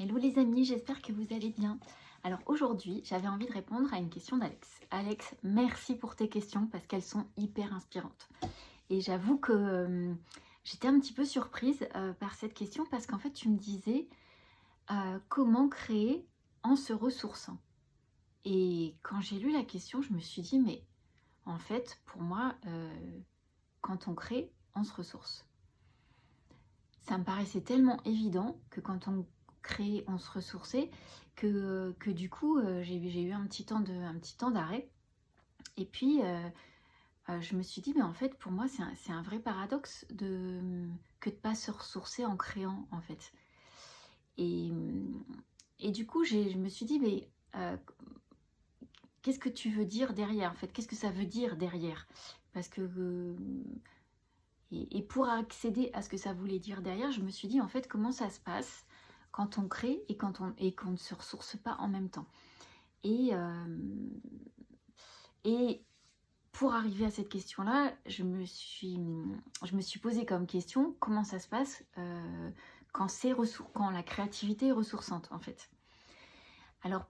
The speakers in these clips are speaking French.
Hello les amis, j'espère que vous allez bien. Alors aujourd'hui, j'avais envie de répondre à une question d'Alex. Alex, merci pour tes questions parce qu'elles sont hyper inspirantes. Et j'avoue que j'étais un petit peu surprise par cette question parce qu'en fait tu me disais comment créer en se ressourçant. Et quand j'ai lu la question, je me suis dit mais en fait pour moi, quand on crée, on se ressource. Ça me paraissait tellement évident que quand on crée, on se ressourçait, que du coup, j'ai eu un petit temps d'arrêt. Et puis, je me suis dit, mais en fait, pour moi, c'est un vrai paradoxe que de ne pas se ressourcer en créant, en fait. Et, et du coup, je me suis dit, mais qu'est-ce que tu veux dire derrière, en fait? Qu'est-ce que ça veut dire derrière? Parce que et pour accéder à ce que ça voulait dire derrière, je me suis dit en fait comment ça se passe quand on crée et qu'on ne se ressource pas en même temps. Et, et pour arriver à cette question-là, je me suis posé comme question comment ça se passe quand la créativité est ressourçante en fait. Alors,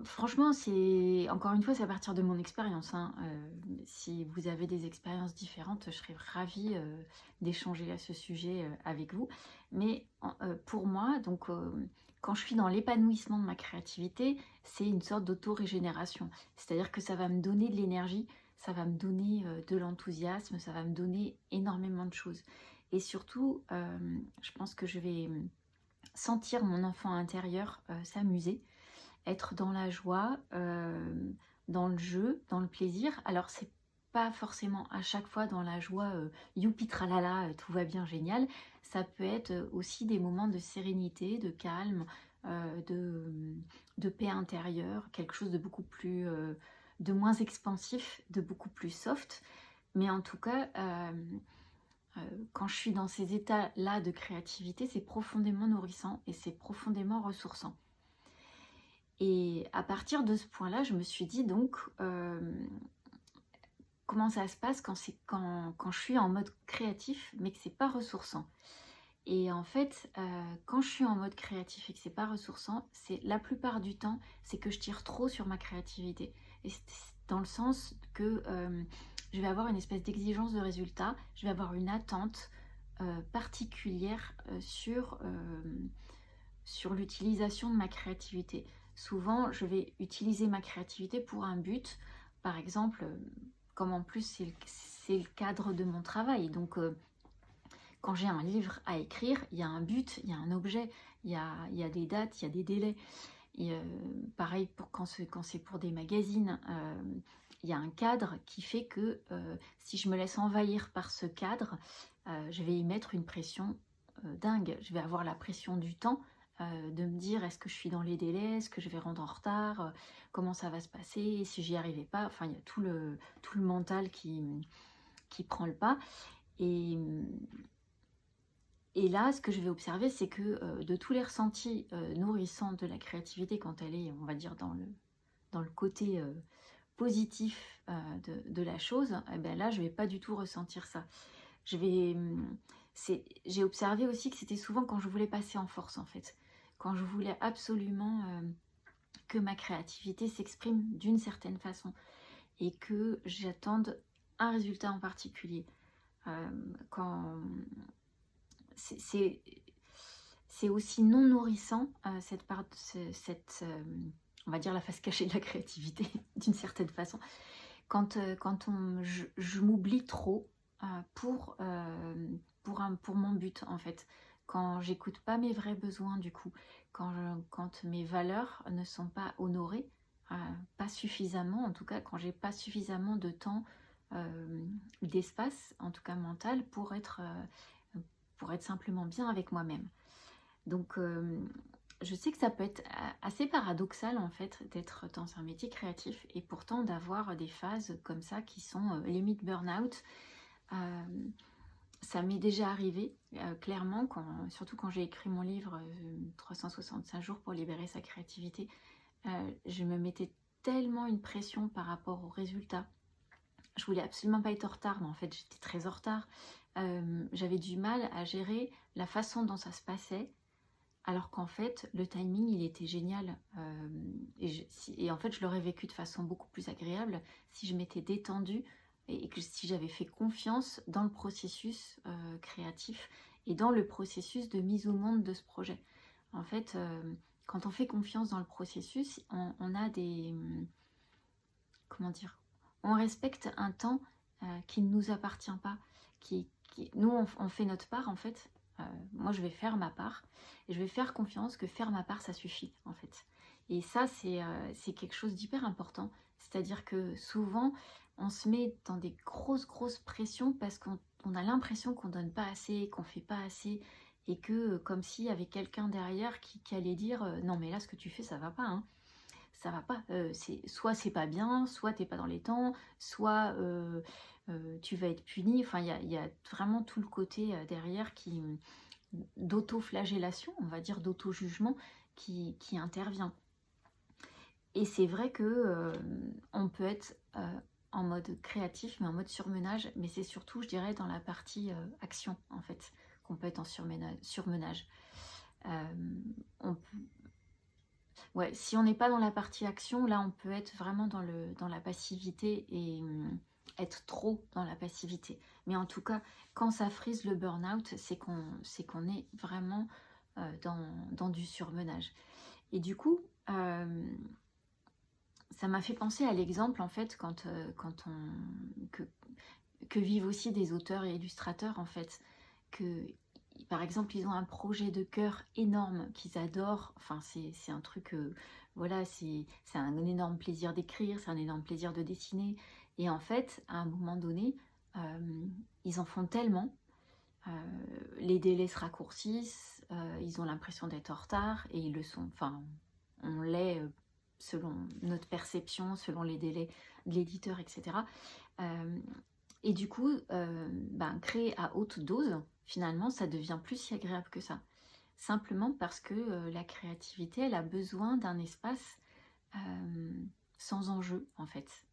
franchement, c'est encore une fois, c'est à partir de mon expérience, hein. Si vous avez des expériences différentes, je serais ravie d'échanger à ce sujet avec vous. Mais pour moi, donc, quand je suis dans l'épanouissement de ma créativité, c'est une sorte d'auto-régénération. C'est-à-dire que ça va me donner de l'énergie, ça va me donner de l'enthousiasme, ça va me donner énormément de choses. Et surtout, je pense que je vais sentir mon enfant intérieur s'amuser, être dans la joie, dans le jeu, dans le plaisir. Alors c'est pas forcément à chaque fois dans la joie, youpi tralala, tout va bien, génial. Ça peut être aussi des moments de sérénité, de calme, de paix intérieure, quelque chose de beaucoup plus, de moins expansif, de beaucoup plus soft. Mais en tout cas, quand je suis dans ces états-là de créativité, c'est profondément nourrissant et c'est profondément ressourçant. Et à partir de ce point-là, je me suis dit donc, comment ça se passe quand je suis en mode créatif, mais que c'est pas ressourçant. Et en fait, quand je suis en mode créatif et que c'est pas ressourçant, c'est la plupart du temps, c'est que je tire trop sur ma créativité. Et c'est dans le sens que je vais avoir une espèce d'exigence de résultat, je vais avoir une attente particulière sur l'utilisation de ma créativité. Souvent, je vais utiliser ma créativité pour un but. Par exemple, comme en plus c'est le cadre de mon travail. Donc, quand j'ai un livre à écrire, il y a un but, il y a un objet, il y a des dates, il y a des délais. Et pareil quand c'est pour des magazines, il y a un cadre qui fait que si je me laisse envahir par ce cadre, je vais y mettre une pression dingue. Je vais avoir la pression du temps, de me dire est-ce que je suis dans les délais, est-ce que je vais rendre en retard, comment ça va se passer, si j'y arrivais pas. Enfin, il y a tout le mental qui prend le pas. Et, et là, ce que je vais observer, c'est que de tous les ressentis nourrissants de la créativité, quand elle est, on va dire, dans le côté positif de la chose, eh ben là, je ne vais pas du tout ressentir ça. J'ai observé aussi que c'était souvent quand je voulais passer en force, en fait. Quand je voulais absolument que ma créativité s'exprime d'une certaine façon et que j'attende un résultat en particulier. Quand c'est aussi non nourrissant cette part, on va dire la face cachée de la créativité d'une certaine façon. Quand je m'oublie trop pour mon but en fait. Quand j'écoute pas mes vrais besoins du coup, quand mes valeurs ne sont pas honorées, pas suffisamment, en tout cas quand j'ai pas suffisamment de temps, d'espace, en tout cas mental, pour être simplement bien avec moi-même. Donc je sais que ça peut être assez paradoxal en fait d'être dans un métier créatif et pourtant d'avoir des phases comme ça qui sont limite burn-out. Ça m'est déjà arrivé clairement, surtout quand j'ai écrit mon livre 365 jours pour libérer sa créativité. Je me mettais tellement une pression par rapport aux résultats. Je voulais absolument pas être en retard, mais en fait j'étais très en retard. J'avais du mal à gérer la façon dont ça se passait. alors qu'en fait, le timing, il était génial. Et en fait, je l'aurais vécu de façon beaucoup plus agréable si je m'étais détendue et que si j'avais fait confiance dans le processus créatif et dans le processus de mise au monde de ce projet. En fait, quand on fait confiance dans le processus, on a des... comment dire? On respecte un temps qui ne nous appartient pas. Nous, on fait notre part, en fait. Moi, je vais faire ma part. Et je vais faire confiance que faire ma part, ça suffit, en fait. Et ça, c'est quelque chose d'hyper important. C'est-à-dire que souvent, on se met dans des grosses pressions parce qu'on a l'impression qu'on donne pas assez, qu'on fait pas assez. Et que, comme s'il y avait quelqu'un derrière qui allait dire non, mais là, ce que tu fais, ça va pas, hein. Ça va pas. Soit c'est pas bien, soit t'es pas dans les temps, soit tu vas être puni. Enfin, il y a vraiment tout le côté derrière d'auto-flagellation, on va dire d'auto-jugement qui intervient. Et c'est vrai que on peut être en mode créatif, mais en mode surmenage. Mais c'est surtout, je dirais, dans la partie action, en fait, qu'on peut être en surmenage. On peut, ouais, si on n'est pas dans la partie action, là on peut être vraiment dans la passivité et être trop dans la passivité. Mais en tout cas, quand ça frise le burn-out, c'est qu'on est vraiment dans du surmenage. Et du coup, ça m'a fait penser à l'exemple en fait que vivent aussi des auteurs et illustrateurs en fait, que par exemple ils ont un projet de cœur énorme qu'ils adorent, enfin c'est un truc, voilà, c'est un énorme plaisir d'écrire, c'est un énorme plaisir de dessiner, et en fait à un moment donné, ils en font tellement, les délais se raccourcissent, ils ont l'impression d'être en retard, et ils le sont, enfin on l'est selon notre perception, selon les délais de l'éditeur, etc. Et du coup, créer à haute dose, finalement, ça devient plus si agréable que ça. Simplement parce que la créativité, elle a besoin d'un espace sans enjeu, en fait.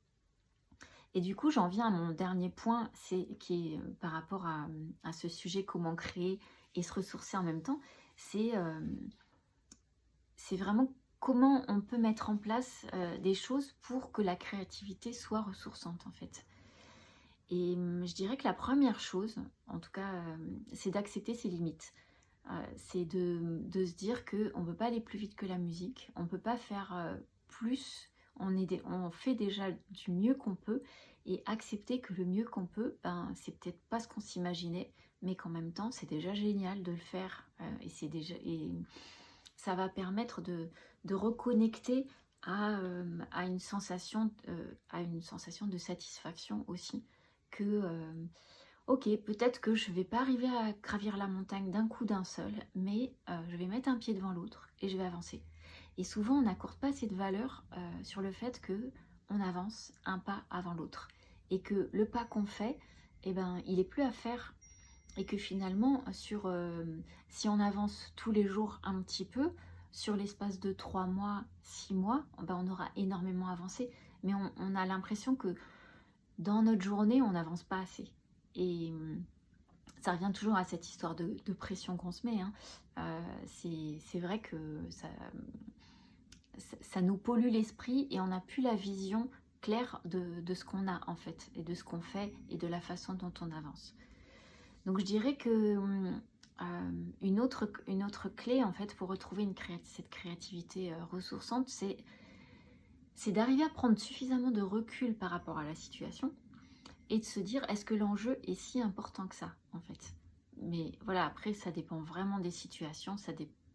Et du coup, j'en viens à mon dernier point, qui est par rapport à ce sujet, comment créer et se ressourcer en même temps, c'est vraiment comment on peut mettre en place des choses pour que la créativité soit ressourçante, en fait. Et je dirais que la première chose, en tout cas, c'est d'accepter ses limites. C'est de se dire qu'on ne peut pas aller plus vite que la musique, on ne peut pas faire plus, on fait déjà du mieux qu'on peut, et accepter que le mieux qu'on peut, c'est peut-être pas ce qu'on s'imaginait, mais qu'en même temps, c'est déjà génial de le faire. Et ça va permettre de reconnecter à une sensation de satisfaction aussi, que ok, peut-être que je ne vais pas arriver à gravir la montagne d'un coup d'un seul, mais je vais mettre un pied devant l'autre et je vais avancer. Et souvent, on n'accorde pas assez de valeur sur le fait qu'on avance un pas avant l'autre. Et que le pas qu'on fait, il n'est plus à faire. Et que finalement, si on avance tous les jours un petit peu, sur l'espace de 3 mois, 6 mois, on aura énormément avancé. Mais on a l'impression que dans notre journée, on n'avance pas assez. Et ça revient toujours à cette histoire de pression qu'on se met, hein. C'est vrai que ça nous pollue l'esprit et on n'a plus la vision claire de ce qu'on a en fait, et de ce qu'on fait et de la façon dont on avance. Donc je dirais que une autre clé en fait pour retrouver cette créativité ressourçante, c'est d'arriver à prendre suffisamment de recul par rapport à la situation et de se dire, est-ce que l'enjeu est si important que ça, en fait? Mais voilà, après, ça dépend vraiment des situations.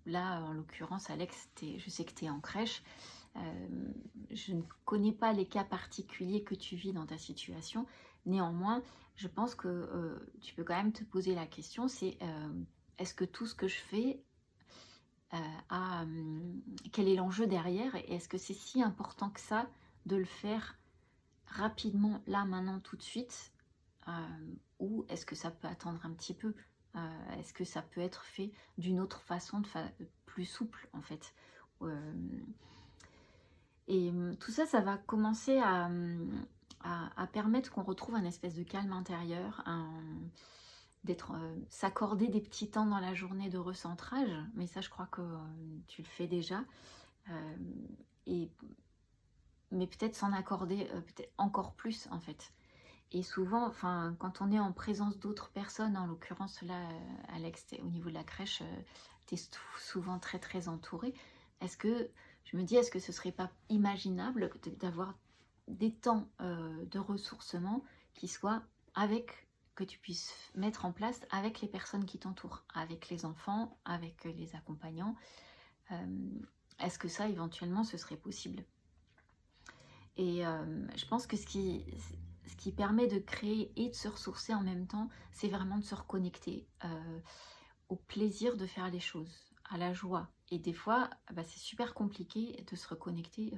Là, en l'occurrence, Alex, je sais que tu es en crèche. Je ne connais pas les cas particuliers que tu vis dans ta situation. Néanmoins, je pense que tu peux quand même te poser la question, c'est est-ce que tout ce que je fais quel est l'enjeu derrière? Et est-ce que c'est si important que ça de le faire rapidement, là, maintenant, tout de suite, ou est-ce que ça peut attendre un petit peu? Est-ce que ça peut être fait d'une autre façon, plus souple, en fait? Et tout ça, ça va commencer à permettre qu'on retrouve un espèce de calme intérieur, d'être, s'accorder des petits temps dans la journée de recentrage, mais ça je crois que tu le fais déjà, euh, et, mais peut-être s'en accorder peut-être encore plus en fait. Et souvent, enfin, quand on est en présence d'autres personnes, en l'occurrence là, Alex, au niveau de la crèche, tu es souvent très très entouré. Est-ce que, je me dis, est-ce que ce serait pas imaginable d'avoir des temps de ressourcement qui soient avec, que tu puisses mettre en place avec les personnes qui t'entourent, avec les enfants, avec les accompagnants. Est-ce que ça, éventuellement, ce serait possible? Et je pense que ce qui permet de créer et de se ressourcer en même temps, c'est vraiment de se reconnecter au plaisir de faire les choses, à la joie. Et des fois, bah, c'est super compliqué de se reconnecter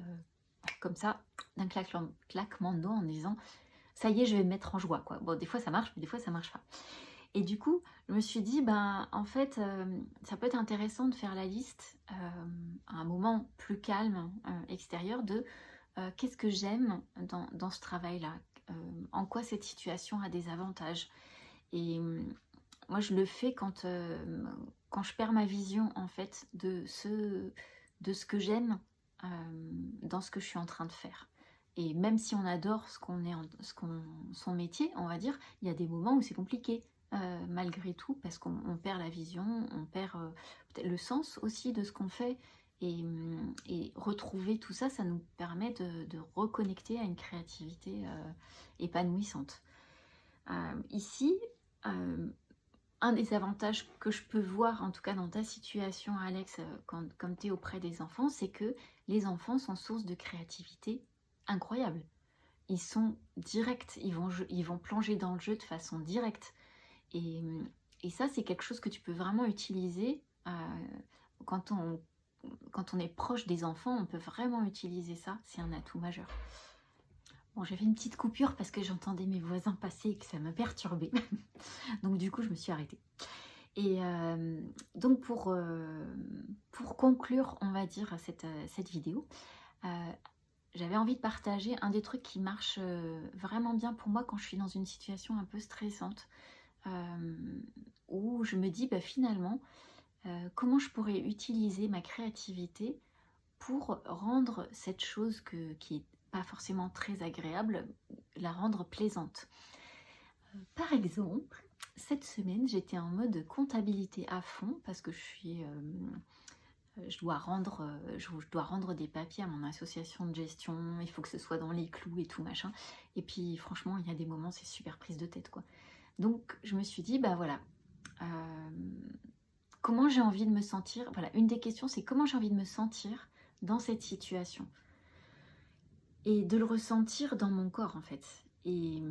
comme ça, d'un claquement de doigts en disant ça y est, je vais me mettre en joie, quoi. Bon, des fois ça marche, mais des fois ça marche pas. Et du coup, je me suis dit, ben, en fait, ça peut être intéressant de faire la liste à un moment plus calme, extérieur, de qu'est-ce que j'aime dans ce travail-là, en quoi cette situation a des avantages. Et moi, je le fais quand je perds ma vision, en fait, de ce que j'aime dans ce que je suis en train de faire. Et même si on adore son métier, on va dire, il y a des moments où c'est compliqué, malgré tout, parce qu'on perd la vision, on perd peut-être le sens aussi de ce qu'on fait. Et retrouver tout ça, ça nous permet de reconnecter à une créativité épanouissante. Ici, un des avantages que je peux voir, en tout cas dans ta situation, Alex, comme tu es auprès des enfants, c'est que les enfants sont source de créativité incroyable. Ils sont directs, ils vont plonger dans le jeu de façon directe. Et, et ça, c'est quelque chose que tu peux vraiment utiliser quand quand on est proche des enfants, on peut vraiment utiliser ça, c'est un atout majeur. Bon, j'ai fait une petite coupure parce que j'entendais mes voisins passer et que ça m'a perturbée. Donc du coup, je me suis arrêtée. Et donc pour conclure, on va dire, cette vidéo, j'avais envie de partager un des trucs qui marche vraiment bien pour moi quand je suis dans une situation un peu stressante, où je me dis, bah, finalement, comment je pourrais utiliser ma créativité pour rendre cette chose qui n'est pas forcément très agréable, la rendre plaisante. Par exemple, cette semaine, j'étais en mode comptabilité à fond parce que je dois rendre des papiers à mon association de gestion, il faut que ce soit dans les clous et tout machin. Et puis franchement, il y a des moments, c'est super prise de tête, quoi. Donc je me suis dit, bah voilà, comment j'ai envie de me sentir. Voilà, une des questions, c'est comment j'ai envie de me sentir dans cette situation. Et de le ressentir dans mon corps, en fait. Et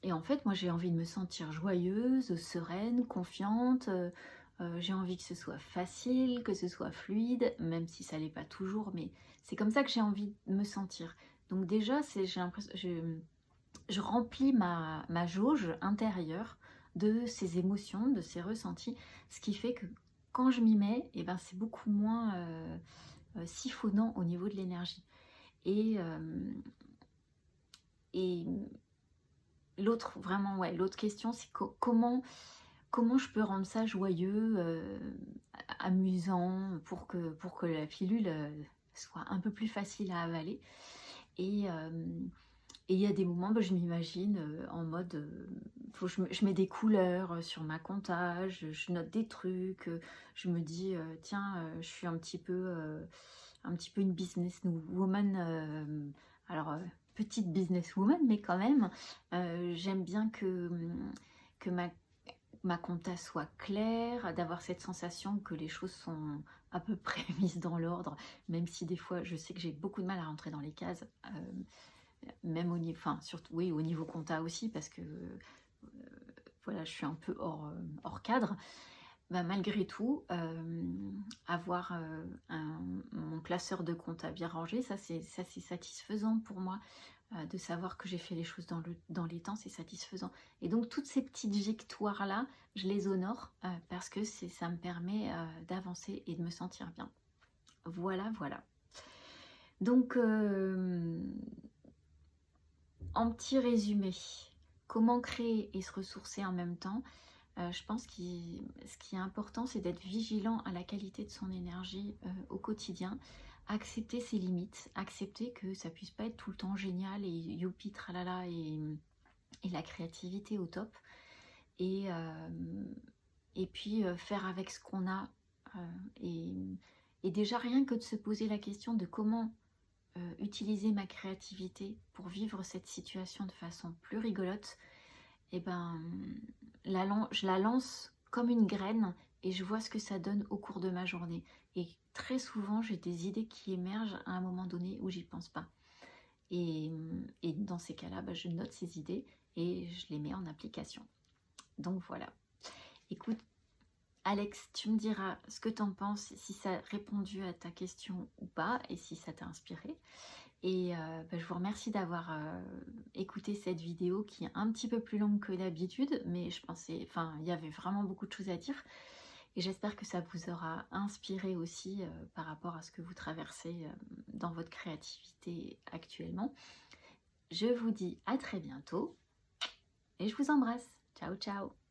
en fait, moi, j'ai envie de me sentir joyeuse, sereine, confiante. J'ai envie que ce soit facile, que ce soit fluide, même si ça l'est pas toujours, mais c'est comme ça que j'ai envie de me sentir. Donc déjà, j'ai l'impression, je remplis ma jauge intérieure de ces émotions, de ces ressentis, ce qui fait que quand je m'y mets, eh ben, c'est beaucoup moins siphonnant au niveau de l'énergie. Et l'autre, vraiment, ouais, l'autre question, c'est comment je peux rendre ça joyeux, amusant, pour que la pilule soit un peu plus facile à avaler. Et il y a des moments, bah, je m'imagine en mode, je mets des couleurs sur ma compta, je note des trucs, je me dis, tiens, je suis un petit peu une businesswoman, alors petite businesswoman, mais quand même, j'aime bien que ma compta soit claire, d'avoir cette sensation que les choses sont à peu près mises dans l'ordre, même si des fois je sais que j'ai beaucoup de mal à rentrer dans les cases, même au niveau, enfin surtout oui, au niveau compta aussi, parce que voilà, je suis un peu hors cadre. Bah, malgré tout, avoir mon classeur de compta bien rangé, ça c'est satisfaisant pour moi, de savoir que j'ai fait les choses dans les temps, c'est satisfaisant. Et donc toutes ces petites victoires-là, je les honore parce que ça me permet d'avancer et de me sentir bien. Voilà, voilà. Donc, en petit résumé, comment créer et se ressourcer en même temps? Je pense que ce qui est important, c'est d'être vigilant à la qualité de son énergie au quotidien, accepter ses limites, accepter que ça puisse pas être tout le temps génial et youpi tralala et la créativité au top. Et, et puis faire avec ce qu'on a. Et déjà rien que de se poser la question de comment utiliser ma créativité pour vivre cette situation de façon plus rigolote, et ben je la lance comme une graine et je vois ce que ça donne au cours de ma journée. Et très souvent j'ai des idées qui émergent à un moment donné où j'y pense pas. Et, dans ces cas-là, je note ces idées et je les mets en application. Donc voilà. Écoute, Alex, tu me diras ce que tu en penses, si ça a répondu à ta question ou pas, et si ça t'a inspiré. Et je vous remercie d'avoir écouté cette vidéo qui est un petit peu plus longue que d'habitude, mais je pensais, enfin, il y avait vraiment beaucoup de choses à dire. Et j'espère que ça vous aura inspiré aussi par rapport à ce que vous traversez dans votre créativité actuellement. Je vous dis à très bientôt et je vous embrasse. Ciao, ciao!